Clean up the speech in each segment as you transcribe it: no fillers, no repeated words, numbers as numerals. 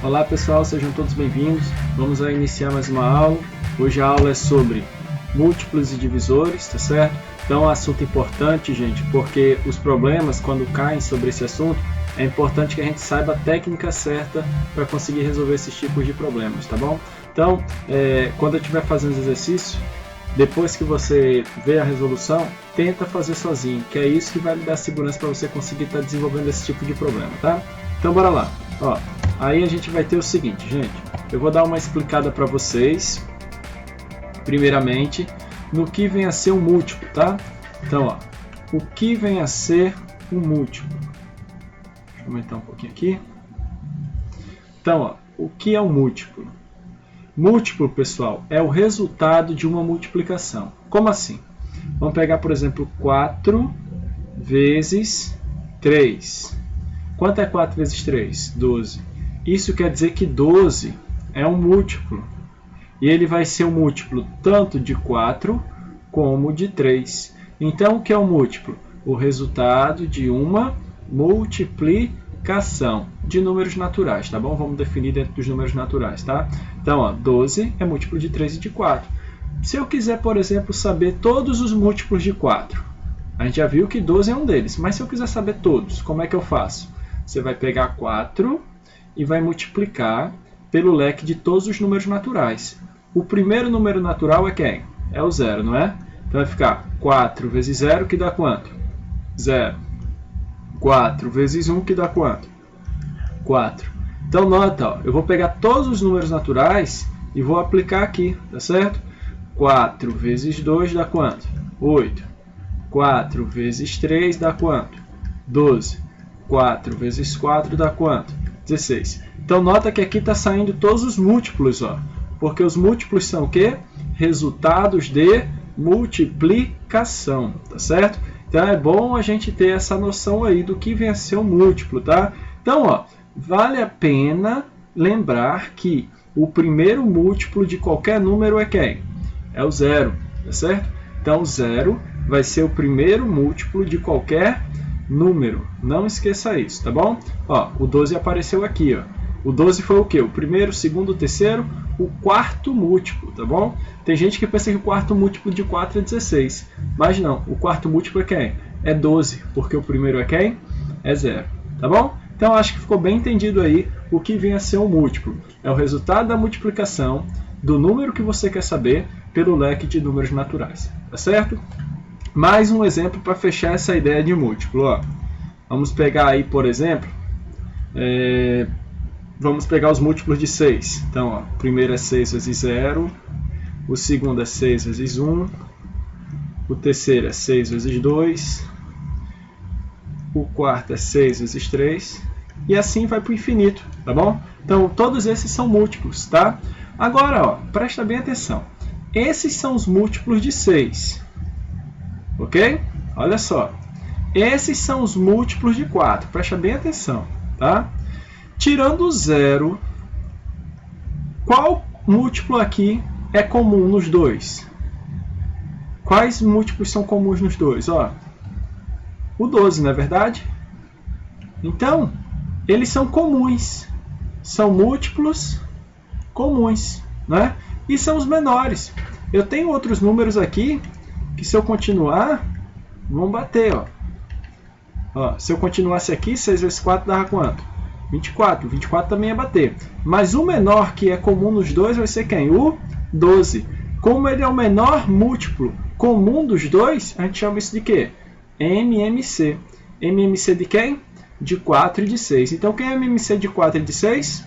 Olá pessoal, sejam todos bem-vindos. Vamos iniciar mais uma aula. Hoje a aula é sobre múltiplos e divisores, tá certo? Então é um assunto importante, gente, porque os problemas, quando caem sobre esse assunto, é importante que a gente saiba a técnica certa para conseguir resolver esses tipos de problemas, tá bom? Então, quando eu estiver fazendo os exercícios, depois que você vê a resolução, tenta fazer sozinho, que é isso que vai lhe dar segurança para você conseguir estar desenvolvendo esse tipo de problema, tá? Então bora lá. Ó, aí a gente vai ter o seguinte, gente, eu vou dar uma explicada para vocês, primeiramente, no que vem a ser um múltiplo, tá? Então, ó, o que vem a ser um múltiplo? Deixa eu aumentar um pouquinho aqui. Então, ó, o que é um múltiplo? Múltiplo, pessoal, é o resultado de uma multiplicação. Como assim? Vamos pegar, por exemplo, 4 vezes 3. Quanto é 4 vezes 3? 12. Isso quer dizer que 12 é um múltiplo. E ele vai ser um múltiplo tanto de 4 como de 3. Então, o que é um múltiplo? O resultado de uma multiplicação de números naturais, tá bom? Vamos definir dentro dos números naturais, tá? Então, ó, 12 é múltiplo de 3 e de 4. Se eu quiser, por exemplo, saber todos os múltiplos de 4, a gente já viu que 12 é um deles, mas se eu quiser saber todos, como é que eu faço? Você vai pegar 4 e vai multiplicar pelo leque de todos os números naturais. O primeiro número natural é quem? É o 0, não é? Então vai ficar 4 vezes 0, que dá quanto? 0. 4 vezes 1, que dá quanto? 4. Então nota, ó, eu vou pegar todos os números naturais e vou aplicar aqui, tá certo? 4 vezes 2 dá quanto? 8. 4 vezes 3 dá quanto? 12. 4 vezes 4 dá quanto? 16. Então nota que aqui está saindo todos os múltiplos, ó, porque os múltiplos são o quê? Resultados de multiplicação, tá certo? Então é bom a gente ter essa noção aí do que vem a ser um múltiplo, tá? Então, ó, vale a pena lembrar que o primeiro múltiplo de qualquer número é quem? É o 0, tá certo? Então, 0 vai ser o primeiro múltiplo de qualquer número. Não esqueça isso, tá bom? Ó, o 12 apareceu aqui, ó. O 12 foi o quê? O primeiro, o segundo, o terceiro, o quarto múltiplo, tá bom? Tem gente que pensa que o quarto múltiplo de 4 é 16. Mas não, o quarto múltiplo é quem? É 12, porque o primeiro é quem? É 0, tá bom? Então acho que ficou bem entendido aí o que vem a ser um múltiplo. É o resultado da multiplicação do número que você quer saber pelo leque de números naturais, tá certo? Mais um exemplo para fechar essa ideia de múltiplo, ó. Vamos pegar aí, por exemplo, vamos pegar os múltiplos de 6. Então, ó, o primeiro é 6 vezes 0, o segundo é 6 vezes 1, o terceiro é 6 vezes 2, o quarto é 6 vezes 3, e assim vai para o infinito, tá bom? Então, todos esses são múltiplos, tá? Agora, ó, presta bem atenção. Esses são os múltiplos de 6, ok? Olha só. Esses são os múltiplos de 4, presta bem atenção, tá? Tirando o 0, qual múltiplo aqui é comum nos dois? Quais múltiplos são comuns nos dois? Ó, o 12, não é verdade? Então, eles são comuns. São múltiplos comuns, né? E são os menores. Eu tenho outros números aqui que, se eu continuar, vão bater. Ó, se eu continuasse aqui, 6 vezes 4 dava quanto? 24. 24 também ia bater. Mas o menor que é comum nos dois vai ser quem? O 12. Como ele é o menor múltiplo comum dos dois, a gente chama isso de quê? MMC. MMC de quem? De 4 e de 6. Então, quem é MMC de 4 e de 6?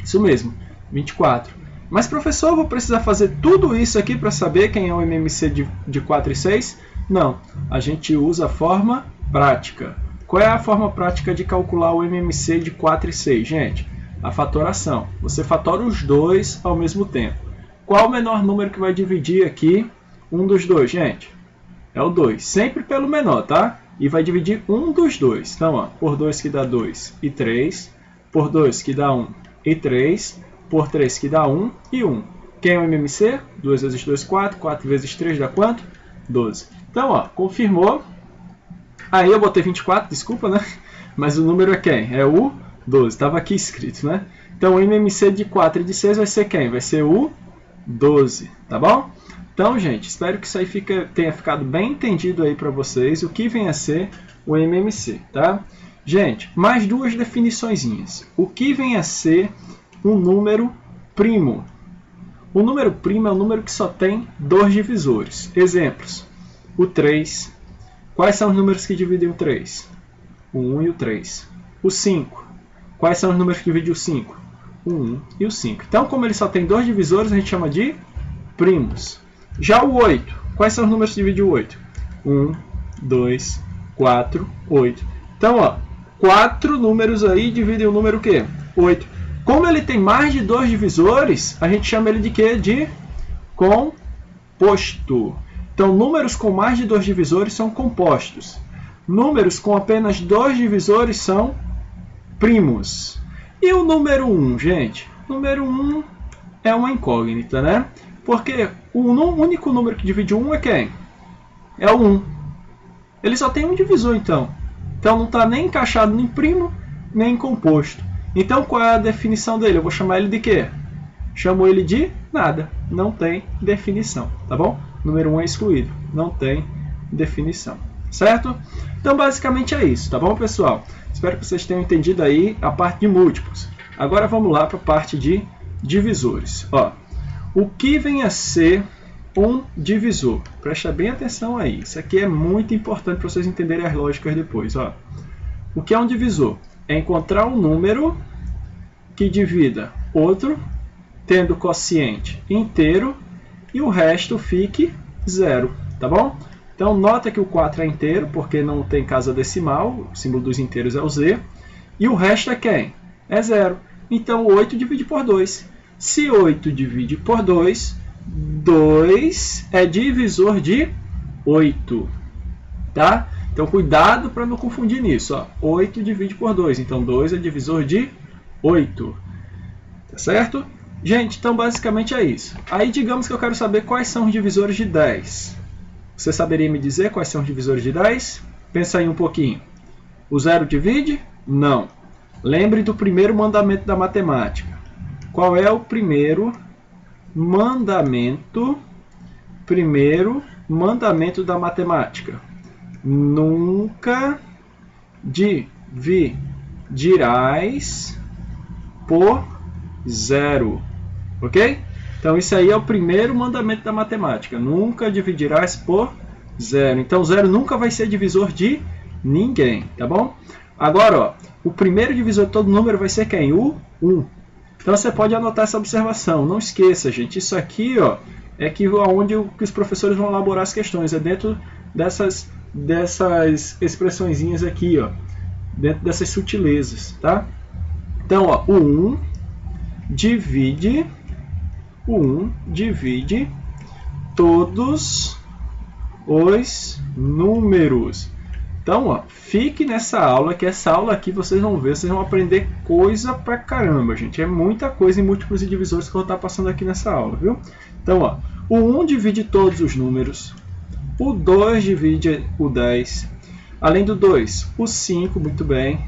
Isso mesmo, 24. Mas, professor, eu vou precisar fazer tudo isso aqui para saber quem é o MMC de 4 e 6? Não, a gente usa a forma prática. Qual é a forma prática de calcular o MMC de 4 e 6, gente? A fatoração. Você fatora os dois ao mesmo tempo. Qual o menor número que vai dividir aqui um dos dois, gente? É o 2. Sempre pelo menor, tá? E vai dividir um dos dois. Então, ó, por 2 que dá 2 e 3. Por 2 que dá 1 e 3. Por 3 que dá 1 e 1. Quem é o MMC? 2 vezes 2, 4. 4 vezes 3 dá quanto? 12. Então, ó, confirmou. Aí eu botei 24, desculpa, né? Mas o número é quem? É o 12. Estava aqui escrito, né? Então, o MMC de 4 e de 6 vai ser quem? Vai ser o 12, tá bom? Então, gente, espero que isso aí tenha ficado bem entendido aí para vocês, o que vem a ser o MMC, tá? Gente, mais duas definiçõezinhas. O que vem a ser um número primo? O número primo é um número que só tem dois divisores. Exemplos, o 3. Quais são os números que dividem o 3? O 1 e o 3. O 5. Quais são os números que dividem o 5? O 1 e o 5. Então, como ele só tem dois divisores, a gente chama de primos. Já o 8. Quais são os números que dividem o 8? 1, 2, 4, 8. Então, ó, 4 números aí dividem o número o quê? 8. Como ele tem mais de dois divisores, a gente chama ele de quê? De composto. Então, números com mais de dois divisores são compostos. Números com apenas dois divisores são primos. E o número 1, gente? O número 1 é uma incógnita, né? Porque o único número que divide 1 é quem? É o 1. Ele só tem um divisor, então. Então, não está nem encaixado nem primo, nem composto. Então, qual é a definição dele? Eu vou chamar ele de quê? Chamo ele de nada. Não tem definição, tá bom? Número 1 é excluído. Não tem definição. Certo? Então, basicamente é isso, tá bom, pessoal? Espero que vocês tenham entendido aí a parte de múltiplos. Agora, vamos lá para a parte de divisores. Ó, o que vem a ser um divisor? Presta bem atenção aí. Isso aqui é muito importante para vocês entenderem as lógicas depois. Ó. O que é um divisor? É encontrar um número que divida outro, tendo quociente inteiro, e o resto fique zero, tá bom? Então, nota que o 4 é inteiro, porque não tem casa decimal, o símbolo dos inteiros é o Z, e o resto é quem? É zero. Então, 8 divide por 2. Se 8 divide por 2, 2 é divisor de 8, tá? Então, cuidado para não confundir nisso. Ó. 8 divide por 2. Então, 2 é divisor de 8. Tá certo? Gente, então basicamente é isso. Aí, digamos que eu quero saber quais são os divisores de 10. Você saberia me dizer quais são os divisores de 10? Pensa aí um pouquinho. O 0 divide? Não. Lembre do primeiro mandamento da matemática. Qual é o primeiro mandamento? Primeiro mandamento da matemática. Nunca dividirás por zero. Ok? Então, isso aí é o primeiro mandamento da matemática. Nunca dividirás por zero. Então, zero nunca vai ser divisor de ninguém. Tá bom? Agora, ó, o primeiro divisor de todo número vai ser quem? O 1. Então, você pode anotar essa observação. Não esqueça, gente. Isso aqui, ó, é onde os professores vão elaborar as questões. É dentro dessas expressõezinhas aqui, ó, dentro dessas sutilezas, tá? Então, ó, o 1 divide todos os números. Então, ó, fique nessa aula, que essa aula aqui vocês vão ver, vocês vão aprender coisa pra caramba, gente. É muita coisa em múltiplos e divisores que eu vou estar passando aqui nessa aula, viu? Então, ó, o 1 divide todos os números. O 2 divide o 10. Além do 2, o 5, muito bem.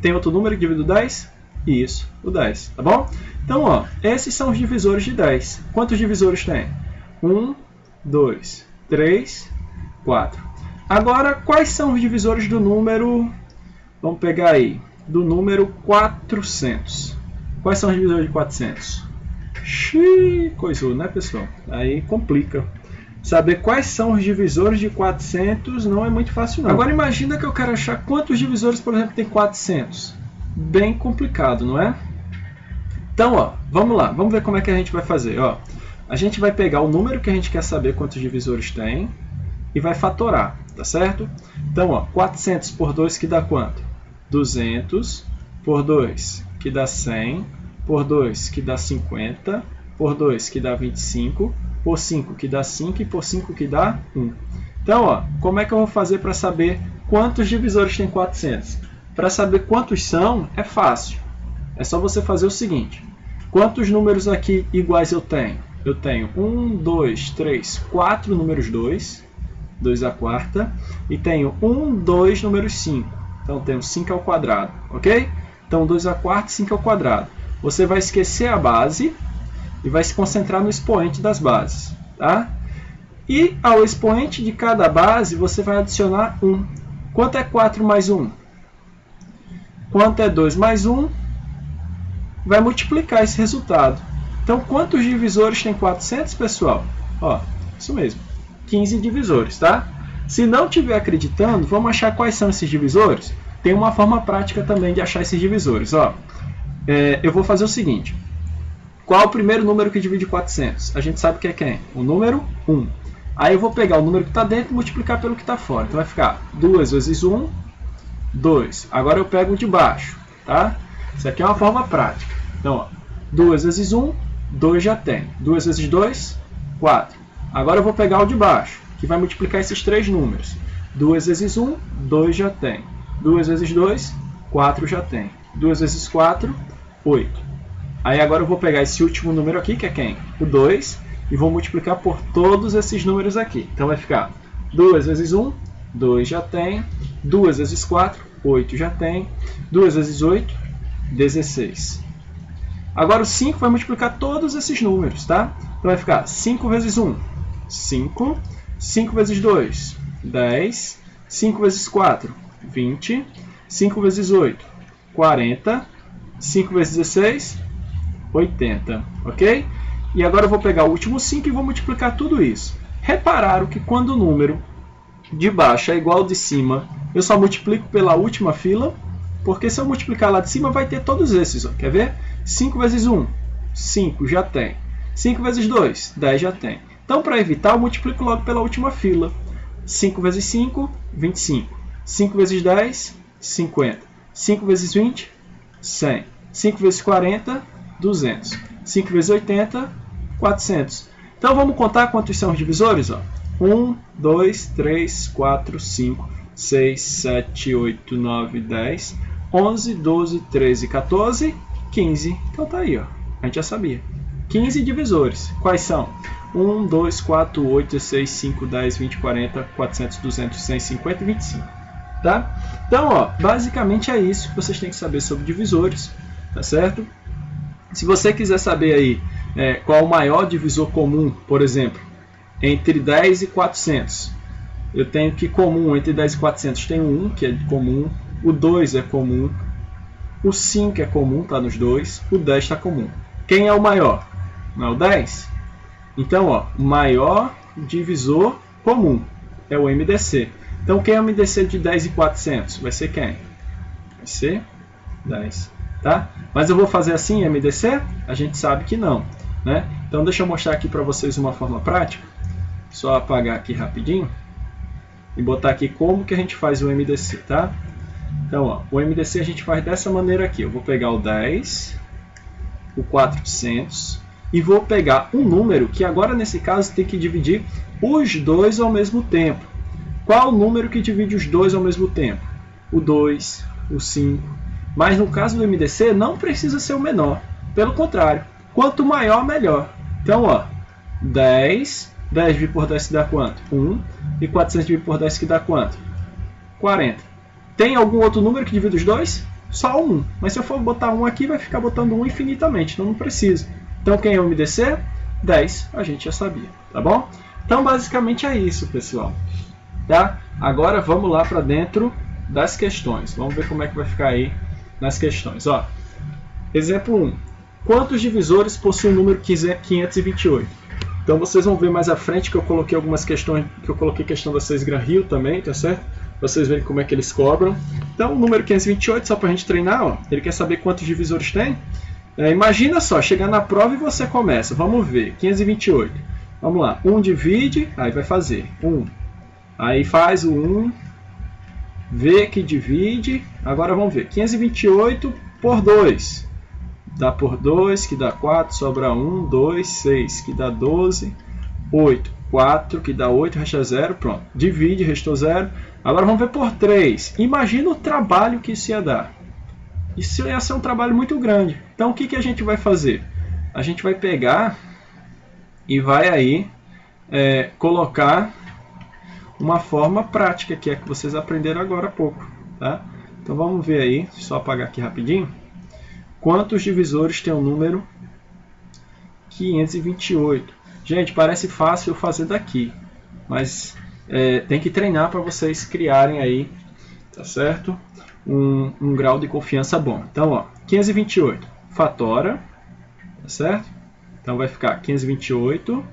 Tem outro número que divide o 10? Isso, o 10, tá bom? Então, ó, esses são os divisores de 10. Quantos divisores tem? 1, 2, 3, 4. Agora, quais são os divisores do número... Vamos pegar aí, do número 400. Quais são os divisores de 400? Xiii, coisou, né, pessoal? Aí complica. Saber quais são os divisores de 400 não é muito fácil, não. Agora, imagina que eu quero achar quantos divisores, por exemplo, tem 400. Bem complicado, não é? Então, ó, vamos lá. Vamos ver como é que a gente vai fazer. Ó, a gente vai pegar o número que a gente quer saber quantos divisores tem e vai fatorar, tá certo? Então, ó, 400 por 2 que dá quanto? 200 por 2 que dá 100, por 2 que dá 50, por 2 que dá 25, por 5 que dá 5 e por 5 que dá 1. Então, ó, como é que eu vou fazer para saber quantos divisores tem 400? Para saber quantos são, é fácil. É só você fazer o seguinte. Quantos números aqui iguais eu tenho? Eu tenho 1, 2, 3, 4 números 2, 2 à quarta, e tenho 1, 2 números 5. Então, temos 5 ao quadrado, ok? Então, 2 à quarta, 5 ao quadrado. você vai esquecer a base e vai se concentrar no expoente das bases. Tá? E ao expoente de cada base, você vai adicionar 1. Quanto é 4 mais 1? Quanto é 2 mais 1? Vai multiplicar esse resultado. Então, quantos divisores tem 400, pessoal? Ó, isso mesmo, 15 divisores, tá? Se não estiver acreditando, vamos achar quais são esses divisores? Tem uma forma prática também de achar esses divisores. Ó, eu vou fazer o seguinte. Qual o primeiro número que divide 400? A gente sabe que é quem? O número 1. Aí eu vou pegar o número que está dentro e multiplicar pelo que está fora. Então vai ficar 2 vezes 1, 2. Agora eu pego o de baixo. Tá? Isso aqui é uma forma prática. Então, ó, 2 vezes 1, 2 já tem. 2 vezes 2, 4. Agora eu vou pegar o de baixo, que vai multiplicar esses três números. 2 vezes 1, 2 já tem. 2 vezes 2, 4 já tem. 2 vezes 4, 8. Aí agora eu vou pegar esse último número aqui, que é quem? O 2, e vou multiplicar por todos esses números aqui. Então vai ficar 2 vezes 1, 2 já tem. 2 vezes 4, 8 já tem. 2 vezes 8, 16. Agora o 5 vai multiplicar todos esses números, tá? Então vai ficar 5 vezes 1, 5. 5 vezes 2, 10. 5 vezes 4, 20. 5 vezes 8, 40. 5 vezes 16, 80, ok? E agora eu vou pegar o último 5 e vou multiplicar tudo isso. Repararam que quando o número de baixo é igual ao de cima, eu só multiplico pela última fila, porque se eu multiplicar lá de cima vai ter todos esses, ó. Quer ver? 5 vezes 1, 5 já tem. 5 vezes 2, 10 já tem. Então, para evitar, eu multiplico logo pela última fila. 5 vezes 5, 25. 5 vezes 10, 50. 5 vezes 20, 100. 5 vezes 40, 200. 5 vezes 80, 400. Então vamos contar quantos são os divisores? Ó. 1, 2, 3, 4, 5, 6, 7, 8, 9, 10, 11, 12, 13, 14, 15. Então tá aí, ó. A gente já sabia. 15 divisores. Quais são? 1, 2, 4, 8, 16, 5, 10, 20, 40, 400, 200, 100, 50 e 25. Tá? Então, ó, basicamente é isso que vocês têm que saber sobre divisores. Tá certo? Se você quiser saber aí qual o maior divisor comum, por exemplo, entre 10 e 400, eu tenho que comum entre 10 e 400 tem o 1, que é comum, o 2 é comum, o 5 é comum, está nos dois, o 10 está comum. Quem é o maior? Não é o 10? Então, ó, o maior divisor comum é o MDC. Então, quem é o MDC de 10 e 400? Vai ser quem? Vai ser 10. Tá? Mas eu vou fazer assim, MDC? A gente sabe que não. Né? Então, deixa eu mostrar aqui para vocês uma forma prática. Só apagar aqui rapidinho e botar aqui como que a gente faz o MDC. Tá? Então, ó, o MDC a gente faz dessa maneira aqui. Eu vou pegar o 10, o 400 e vou pegar um número que agora, nesse caso, tem que dividir os dois ao mesmo tempo. Qual o número que divide os dois ao mesmo tempo? O 2, o 5. Mas no caso do MDC, não precisa ser o menor. Pelo contrário, quanto maior, melhor. Então, ó, 10 dividido por 10 que dá quanto? 1. E 400 dividido por 10 que dá quanto? 40. Tem algum outro número que divide os dois? Só 1. Mas se eu for botar 1 aqui, vai ficar botando 1 infinitamente. Então, não precisa. Então, quem é o MDC? 10. A gente já sabia. Tá bom? Então, basicamente é isso, pessoal. Tá? Agora, vamos lá para dentro das questões. Vamos ver como é que vai ficar aí nas questões. Ó, exemplo 1. Quantos divisores possui o número 528? Então vocês vão ver mais à frente que eu coloquei algumas questões, que eu coloquei questão da 6 Grahil também, tá certo? Vocês verem como é que eles cobram. Então o número 528, só para a gente treinar, ó, ele quer saber quantos divisores tem. Imagina só, chegar na prova e você começa. Vamos ver, 528. Vamos lá, 1 divide, aí vai fazer 1. Aí faz o 1. V que divide, agora vamos ver, 528 por 2, dá por 2, que dá 4, sobra 1, 2, 6, que dá 12, 8, 4, que dá 8, resta 0, pronto, divide, restou 0, agora vamos ver por 3, imagina o trabalho que isso ia dar, isso ia ser um trabalho muito grande, então o que a gente vai fazer? A gente vai pegar e vai aí colocar uma forma prática, que é que vocês aprenderam agora há pouco. Tá? Então vamos ver aí, só apagar aqui rapidinho. quantos divisores tem o número 528? Gente, parece fácil eu fazer daqui, mas tem que treinar para vocês criarem aí, tá certo? Um grau de confiança bom. Então, ó, 528, fatora, tá certo? Então vai ficar 528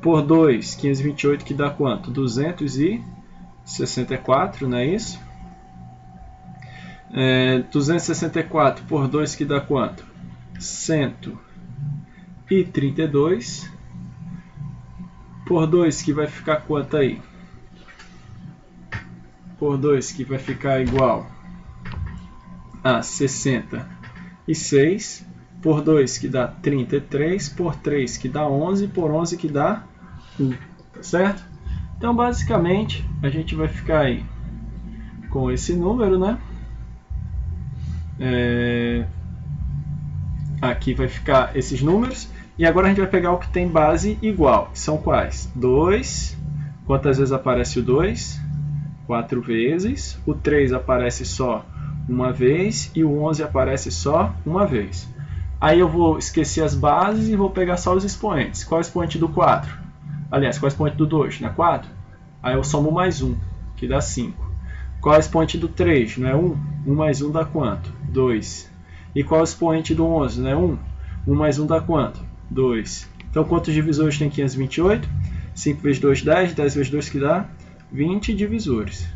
por 2, 528 que dá quanto? 264, não é isso? 264 por 2 que dá quanto? 132 por 2 que vai ficar quanto aí? Por 2 que vai ficar igual a 66 por 2 que dá 33 por 3 que dá 11 por 11 que dá 1, tá certo? Então basicamente a gente vai ficar aí com esse número, né? Aqui vai ficar esses números. E agora a gente vai pegar o que tem base igual. São quais? 2. Quantas vezes aparece o 2? 4 vezes. O 3 aparece só uma vez. E o 11 aparece só uma vez. Aí eu vou esquecer as bases e vou pegar só os expoentes. Qual é o expoente do 4? Aliás, qual é o expoente do 2? Não é 4? Aí eu somo mais 1, que dá 5. Qual é o expoente do 3? Não é 1? 1 mais 1 dá quanto? 2. E qual é o expoente do 11? Não é 1? 1 mais 1 dá quanto? 2. Então, quantos divisores tem 528? 5 vezes 2, 10. 10 vezes 2 que dá 20 divisores.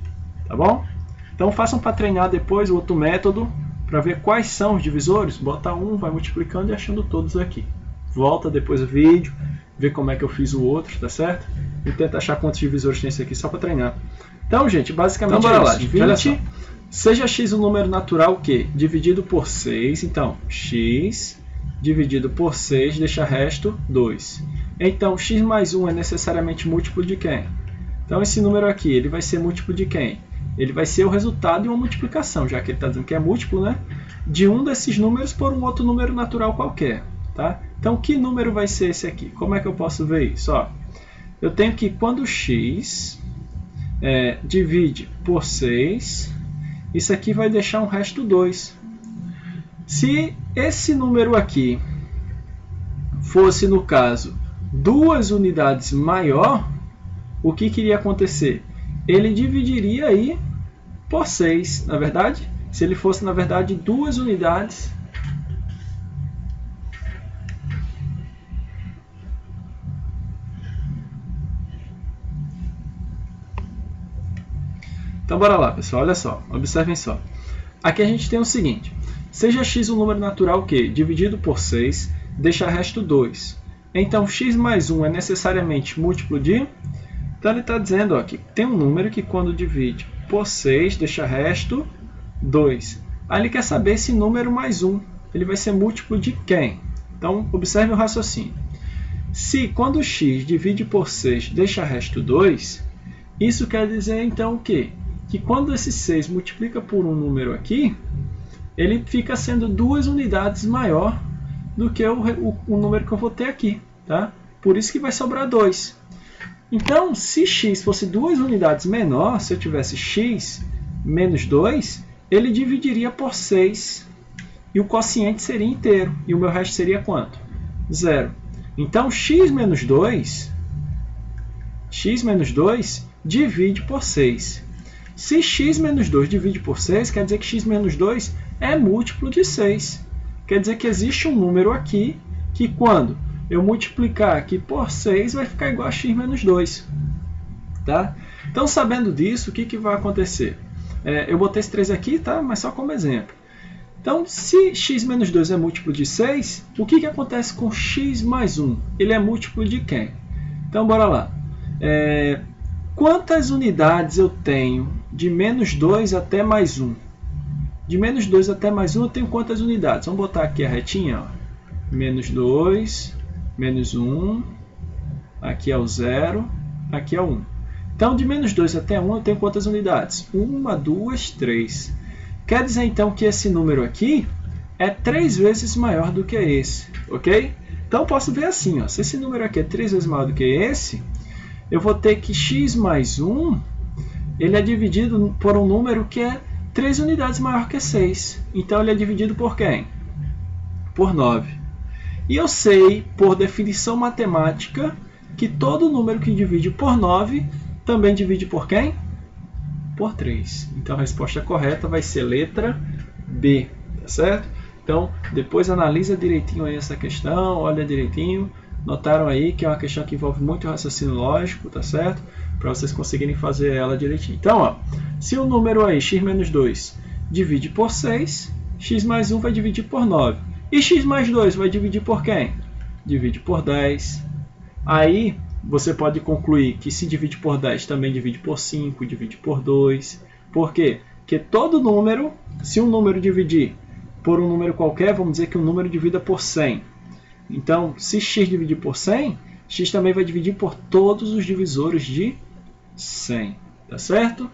Tá bom? Então, façam para treinar depois o outro método para ver quais são os divisores. Bota 1, vai multiplicando e achando todos aqui. Volta depois o vídeo, vê como é que eu fiz o outro, tá certo? E tenta achar quantos divisores tem esse aqui só para treinar. Então, gente, basicamente então, bora lá. 20, seja x um número natural o quê? Dividido por 6. Então, x dividido por 6 deixa resto 2. Então, x mais 1 é necessariamente múltiplo de quem? Então, esse número aqui, ele vai ser múltiplo de quem? Ele vai ser o resultado de uma multiplicação, já que ele está dizendo que é múltiplo, né? De um desses números por um outro número natural qualquer. Tá? Então, que número vai ser esse aqui? Como é que eu posso ver isso? Ó, eu tenho que quando x divide por 6, isso aqui vai deixar um resto 2. Se esse número aqui fosse, no caso, 2 unidades maior, o que iria acontecer? Ele dividiria aí por 6, na verdade? Se ele fosse, na verdade, 2 unidades. Então, bora lá, pessoal. Olha só, observem só. Aqui a gente tem o seguinte. Seja x um número natural que, dividido por 6, deixa resto 2. Então, x mais 1 é necessariamente múltiplo de... Então, ele está dizendo ó, que tem um número que, quando divide por 6, deixa resto 2. Aí ele quer saber esse número mais 1. Ele vai ser múltiplo de quem? Então, observe o raciocínio. Se, quando x divide por 6, deixa resto 2, isso quer dizer, então, o quê? Que quando esse 6 multiplica por um número aqui, ele fica sendo 2 unidades maior do que o número que eu vou ter aqui. Tá? Por isso que vai sobrar 2. Então, se x fosse 2 unidades menor, se eu tivesse x menos 2, ele dividiria por 6. E o quociente seria inteiro. E o meu resto seria quanto? 0. Então, x menos 2 divide por 6. Se x menos 2 divide por 6, quer dizer que x menos 2 é múltiplo de 6. Quer dizer que existe um número aqui que quando eu multiplicar aqui por 6 vai ficar igual a x menos 2. Tá? Então, sabendo disso, o que vai acontecer? Eu botei esse 3 aqui, tá? Mas só como exemplo. Então, se x menos 2 é múltiplo de 6, o que acontece com x mais 1? Ele é múltiplo de quem? Então, bora lá. Quantas unidades eu tenho de menos 2 até mais 1? De menos 2 até mais 1 eu tenho quantas unidades? Vamos botar aqui a retinha. Ó. Menos 2, menos 1, aqui é o 0, aqui é o 1. Então, de menos 2 até 1 eu tenho quantas unidades? 1, 2, 3. Quer dizer, então, que esse número aqui é 3 vezes maior do que esse. Ok? Então, posso ver assim. Ó, se esse número aqui é 3 vezes maior do que esse, eu vou ter que x mais 1 ele é dividido por um número que é 3 unidades maior que 6. Então, ele é dividido por quem? por 9. E eu sei, por definição matemática, que todo número que divide por 9 também divide por quem? Por 3. Então a resposta correta vai ser letra B, tá certo? Então, depois analisa direitinho aí essa questão, olha direitinho. Notaram aí que é uma questão que envolve muito raciocínio lógico, tá certo? Para vocês conseguirem fazer ela direitinho. Então, ó, se o número aí, x menos 2, divide por 6, x mais 1 vai dividir por 9. E x mais 2 vai dividir por quem? Divide por 10. Aí, você pode concluir que se divide por 10, também divide por 5, divide por 2. Por quê? Porque todo número, se um número dividir por um número qualquer, vamos dizer que um número divida por 100. Então, se x dividir por 100, x também vai dividir por todos os divisores de 100. Tá certo?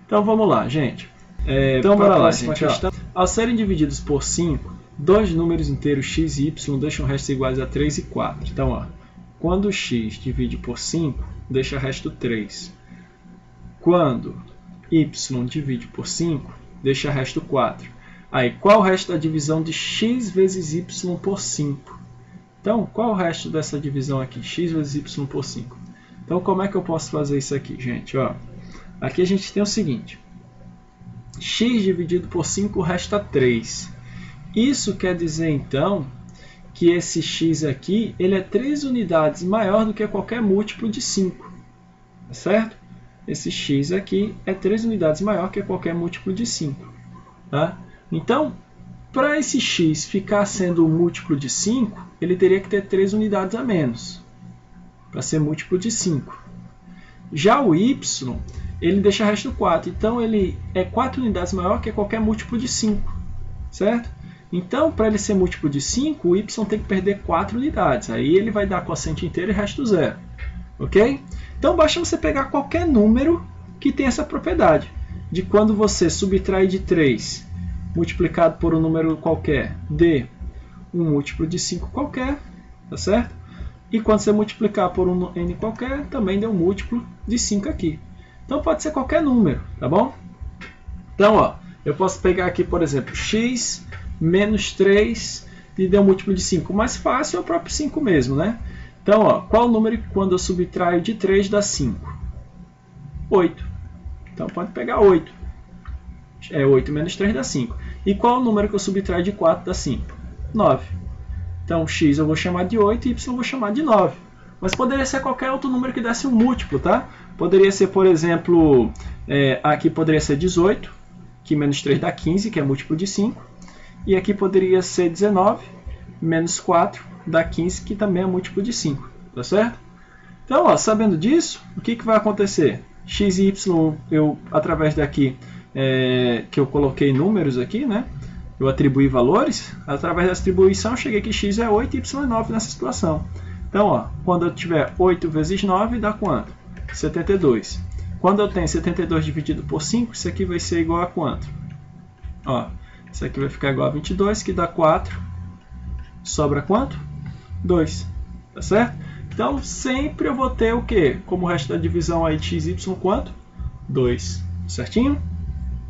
Então, vamos lá, gente. Então, bora lá, gente. Ao serem divididos por 5, dois números inteiros x e y deixam restos iguais a 3 e 4. Então, ó, quando x divide por 5, deixa resto 3. Quando y divide por 5, deixa resto 4. Aí, qual o resto da divisão de x vezes y por 5? Então, qual o resto dessa divisão aqui? X vezes y por 5. Então, como é que eu posso fazer isso aqui, gente? Ó, aqui a gente tem o seguinte. X dividido por 5 resta 3. Isso quer dizer, então, que esse x aqui ele é 3 unidades maior do que qualquer múltiplo de 5. Tá certo? Esse x aqui é 3 unidades maior que qualquer múltiplo de 5. Tá? Então, para esse x ficar sendo um múltiplo de 5, ele teria que ter 3 unidades a menos, para ser múltiplo de 5. Já o y, ele deixa resto 4, então ele é 4 unidades maior que qualquer múltiplo de 5, certo? Então, para ele ser múltiplo de 5, o y tem que perder 4 unidades, aí ele vai dar quociente inteiro e resto 0, ok? Então, basta você pegar qualquer número que tem essa propriedade, de quando você subtrai de 3 multiplicado por um número qualquer, dê um múltiplo de 5 qualquer, tá certo? E quando você multiplicar por um n qualquer, também dê um múltiplo de 5 aqui. Então pode ser qualquer número, tá bom? Então, ó, eu posso pegar aqui, por exemplo, x menos 3 e dê um múltiplo de 5. O mais fácil é o próprio 5 mesmo, né? Então, ó, qual o número que quando eu subtraio de 3 dá 5? 8. Então pode pegar 8. 8 menos 3 dá 5. E qual o número que eu subtraio de 4 dá 5? 9. Então, x eu vou chamar de 8 e y eu vou chamar de 9. Mas poderia ser qualquer outro número que desse um múltiplo, tá? Poderia ser, por exemplo, aqui poderia ser 18, que menos 3 dá 15, que é múltiplo de 5. E aqui poderia ser 19, menos 4 dá 15, que também é múltiplo de 5. Tá certo? Então, ó, sabendo disso, o que vai acontecer? X e y, através daqui, que eu coloquei números aqui, né? Eu atribuí valores, através dessa atribuição eu cheguei que x é 8 e y é 9 nessa situação. Então, ó, quando eu tiver 8 vezes 9, dá quanto? 72. Quando eu tenho 72 dividido por 5, isso aqui vai ser igual a quanto? Ó, isso aqui vai ficar igual a 22, que dá 4. Sobra quanto? 2. Tá certo? Então, sempre eu vou ter o quê? Como resto da divisão aí de x e y, quanto? 2. Certinho?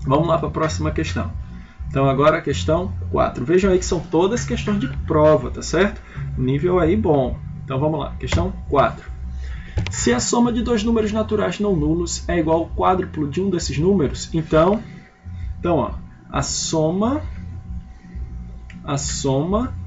Vamos lá para a próxima questão. Então, agora a questão 4. Vejam aí que são todas questões de prova, tá certo? Nível aí bom. Então, vamos lá. Questão 4. Se a soma de dois números naturais não nulos é igual ao quádruplo de um desses números, então ó, a soma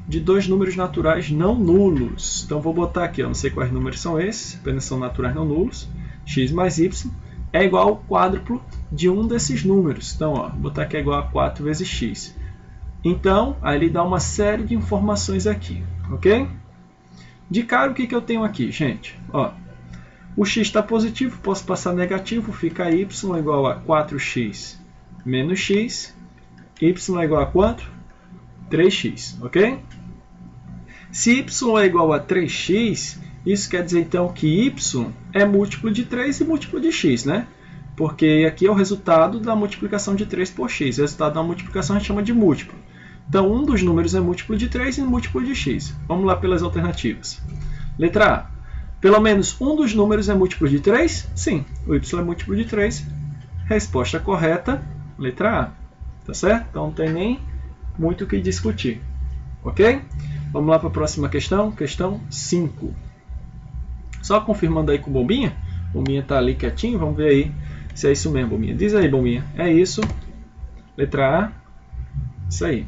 de dois números naturais não nulos. Então, vou botar aqui, eu não sei quais números são esses, apenas são naturais não nulos, x mais y, é igual ao quádruplo de um desses números. Então, ó, vou botar aqui é igual a 4 vezes x. Então, aí ele dá uma série de informações aqui, ok? De cara, o que eu tenho aqui, gente? Ó, o x está positivo, posso passar negativo, fica y igual a 4x menos x. Y é igual a quanto? 3x, ok? Se y é igual a 3x, isso quer dizer então que y é múltiplo de 3 e múltiplo de x, né? Porque aqui é o resultado da multiplicação de 3 por x. O resultado da multiplicação a gente chama de múltiplo. Então, um dos números é múltiplo de 3 e múltiplo de x. Vamos lá pelas alternativas. Letra A. Pelo menos um dos números é múltiplo de 3? Sim, o y é múltiplo de 3. Resposta correta, letra A. Tá certo? Então, não tem nem muito o que discutir. Ok? Vamos lá para a próxima questão, questão 5. Só confirmando aí com o Bombinha. Bombinha está ali quietinho, vamos ver aí se é isso mesmo, Bombinha. Diz aí, Bombinha. É isso. Letra A. Isso aí.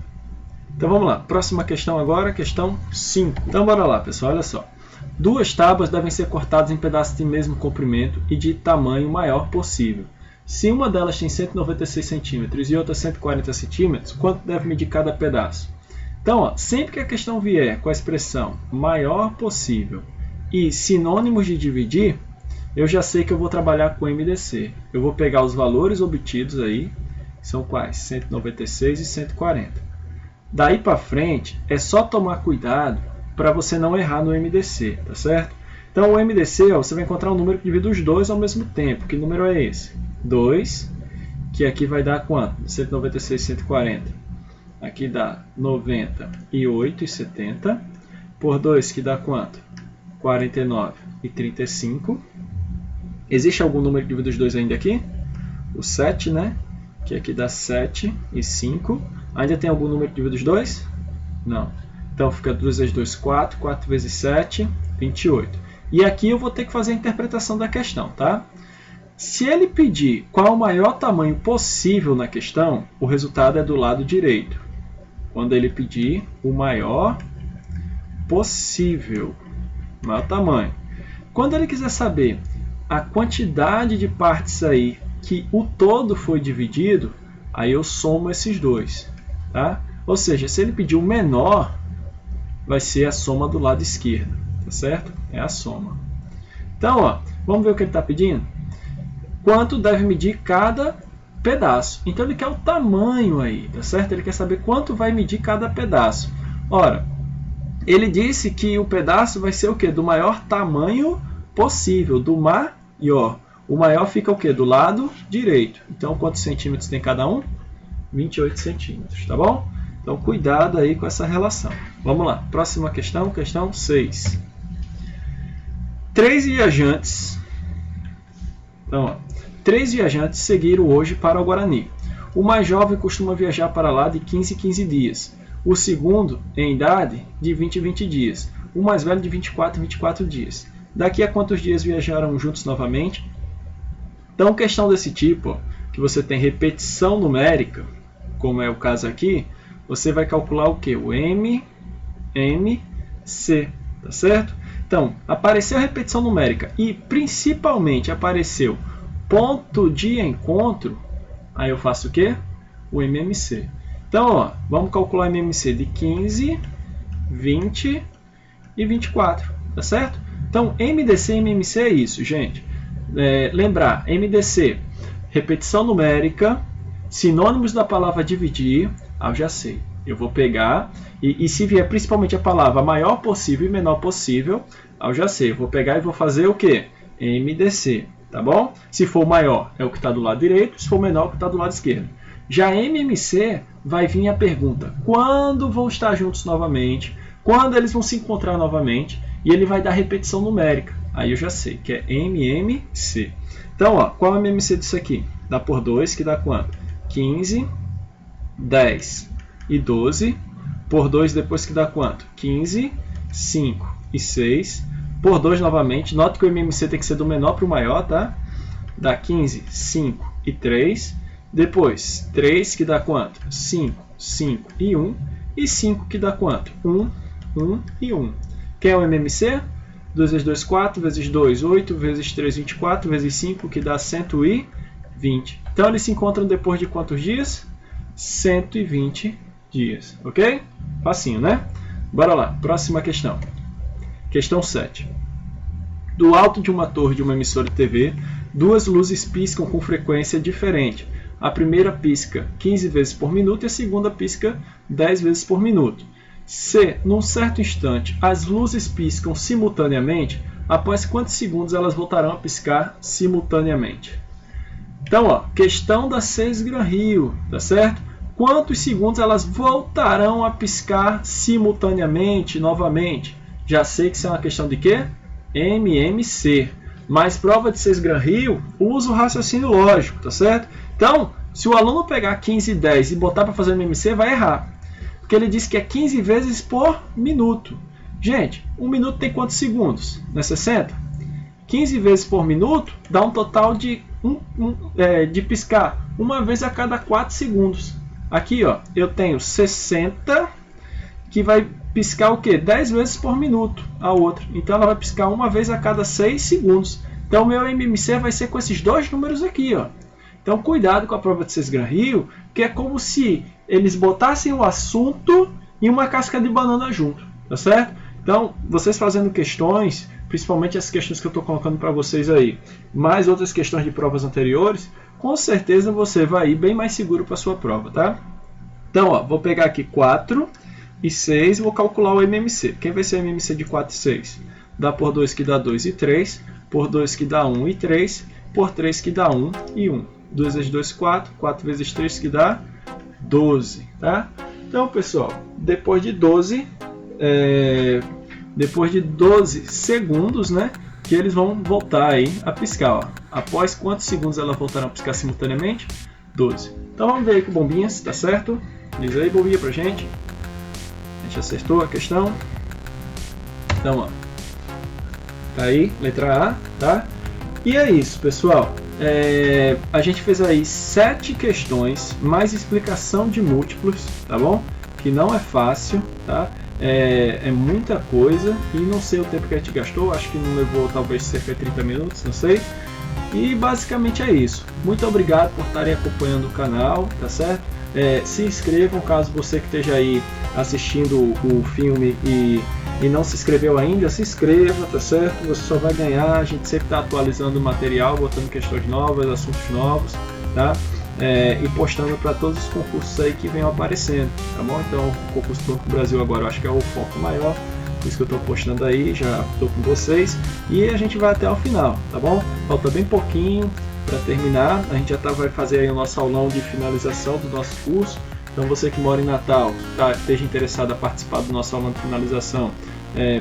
Então vamos lá. Próxima questão agora, questão 5. Então bora lá, pessoal. Olha só. 2 tábuas devem ser cortadas em pedaços de mesmo comprimento e de tamanho maior possível. Se uma delas tem 196 centímetros e outra 140 centímetros, quanto deve medir cada pedaço? Então, ó, sempre que a questão vier com a expressão maior possível e sinônimos de dividir, eu já sei que eu vou trabalhar com MDC. Eu vou pegar os valores obtidos aí, que são quais? 196 e 140. Daí para frente, é só tomar cuidado para você não errar no MDC, tá certo? Então, o MDC, ó, você vai encontrar um número que divide os dois ao mesmo tempo. Que número é esse? 2, que aqui vai dar quanto? 196 e 140. Aqui dá 98 e 70. Por 2, que dá quanto? 49 e 35. Existe algum número que divide os dois ainda aqui? O 7, né? Que aqui dá 7 e 5. Ainda tem algum número que divide os dois? Não. Então fica 2 vezes 2, 4. 4 vezes 7, 28. E aqui eu vou ter que fazer a interpretação da questão, tá? Se ele pedir qual o maior tamanho possível na questão, o resultado é do lado direito. Quando ele pedir o maior possível, maior tamanho. Quando ele quiser saber a quantidade de partes aí que o todo foi dividido, aí eu somo esses dois, tá? Ou seja, se ele pedir o menor, vai ser a soma do lado esquerdo, tá certo? É a soma. Então, ó, vamos ver o que ele está pedindo? Quanto deve medir cada pedaço. Então, ele quer o tamanho aí, tá certo? Ele quer saber quanto vai medir cada pedaço. Ora, ele disse que o pedaço vai ser o quê? Do maior tamanho possível, do maior. O maior fica o quê? Do lado direito. Então, quantos centímetros tem cada um? 28 centímetros, tá bom? Então, cuidado aí com essa relação. Vamos lá, próxima questão, questão 6. 3 viajantes. Então, ó, 3 viajantes seguiram hoje para o Guarani. O mais jovem costuma viajar para lá de 15 em 15 dias. O segundo, em idade, de 20 em 20 dias. O mais velho, de 24 em 24 dias. Daqui a quantos dias viajaram juntos novamente? Então, questão desse tipo, ó, que você tem repetição numérica, como é o caso aqui, você vai calcular o quê? O MMC, tá certo? Então, apareceu a repetição numérica e principalmente apareceu ponto de encontro, aí eu faço o quê? O MMC. Então, ó, vamos calcular o MMC de 15, 20 e 24, tá certo? Então, MDC e MMC é isso, gente. Lembrar, MDC, repetição numérica, sinônimos da palavra dividir, eu já sei. Eu vou pegar, e se vier principalmente a palavra maior possível e menor possível, eu já sei. Eu vou pegar e vou fazer o quê? MDC, tá bom? Se for maior, é o que está do lado direito, se for menor, é o que está do lado esquerdo. Já MMC, vai vir a pergunta, quando vão estar juntos novamente? Quando eles vão se encontrar novamente? E ele vai dar repetição numérica. Aí eu já sei, que é MMC. Então, ó, qual é o MMC disso aqui? Dá por 2, que dá quanto? 15, 10 e 12. Por 2 depois que dá quanto? 15, 5 e 6. Por 2 novamente. Note que o MMC tem que ser do menor para o maior, tá? Dá 15, 5 e 3. Depois, 3 que dá quanto? 5, 5 e 1. E 5 que dá quanto? 1, 1 e 1. Quem é o MMC? 2 vezes 2, 4. Vezes 2, 8. Vezes 3, 24. Vezes 5, que dá 120. Então, eles se encontram depois de quantos dias? 120 dias, ok? Facinho, né? Bora lá, próxima questão. Questão 7. Do alto de uma torre de uma emissora de TV, 2 luzes piscam com frequência diferente. A primeira pisca 15 vezes por minuto e a segunda pisca 10 vezes por minuto. Se, num certo instante, as luzes piscam simultaneamente, após quantos segundos elas voltarão a piscar simultaneamente? Então, ó, questão da Cesgran-Rio, tá certo? Quantos segundos elas voltarão a piscar simultaneamente, novamente? Já sei que isso é uma questão de quê? MMC. Mas prova de Cesgran-Rio usa o raciocínio lógico, tá certo? Então, se o aluno pegar 15 e 10 e botar para fazer MMC, vai errar. Porque ele diz que é 15 vezes por minuto. Gente, um minuto tem quantos segundos? Não é 60? 15 vezes por minuto dá um total de piscar uma vez a cada 4 segundos. Aqui, ó, eu tenho 60, que vai piscar o quê? 10 vezes por minuto a outra. Então ela vai piscar uma vez a cada 6 segundos. Então o meu MMC vai ser com esses dois números aqui, ó. Então cuidado com a prova de Sesgran-Rio, que é como se eles botassem o assunto e uma casca de banana junto, tá certo? Então, vocês fazendo questões, principalmente as questões que eu estou colocando para vocês aí, mais outras questões de provas anteriores, com certeza você vai ir bem mais seguro para a sua prova, tá? Então, ó, vou pegar aqui 4 e 6 e vou calcular o MMC. Quem vai ser o MMC de 4 e 6? Dá por 2 que dá 2 e 3, por 2 que dá 1 e 3, por 3 que dá 1 e 1. 2 vezes 2, 4, 4 vezes 3 que dá 12, tá? Então, pessoal, depois de 12 segundos, né, que eles vão voltar aí a piscar, ó. Após quantos segundos elas voltaram a piscar simultaneamente? 12. Então vamos ver aí com bombinhas, tá certo? Diz aí, bombinha pra gente. A gente acertou a questão. Então, ó, tá aí, letra A, tá? E é isso, pessoal. A gente fez aí 7 questões, mais explicação de múltiplos, tá bom? Que não é fácil, tá? É muita coisa e não sei o tempo que a gente gastou, acho que não levou talvez cerca de 30 minutos, não sei. E basicamente é isso. Muito obrigado por estarem acompanhando o canal, tá certo? Se inscrevam caso você que esteja aí assistindo o filme e não se inscreveu ainda, se inscreva, tá certo? Você só vai ganhar, a gente sempre está atualizando o material, botando questões novas, assuntos novos, tá? E postando para todos os concursos aí que venham aparecendo, tá bom? Então o concurso do Banco do Brasil agora eu acho que é o foco maior, por isso que eu estou postando aí, já estou com vocês e a gente vai até o final, tá bom? Falta bem pouquinho para terminar, a gente já vai fazer aí o nosso aulão de finalização do nosso curso. Então você que mora em Natal, esteja interessado a participar do nosso aulão de finalização,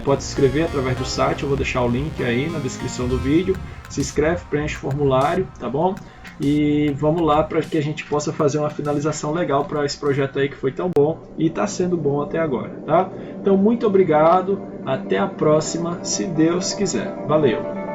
pode se inscrever através do site, eu vou deixar o link aí na descrição do vídeo. Se inscreve, preenche o formulário, tá bom? E vamos lá para que a gente possa fazer uma finalização legal para esse projeto aí que foi tão bom e está sendo bom até agora, tá? Então muito obrigado, até a próxima, se Deus quiser. Valeu!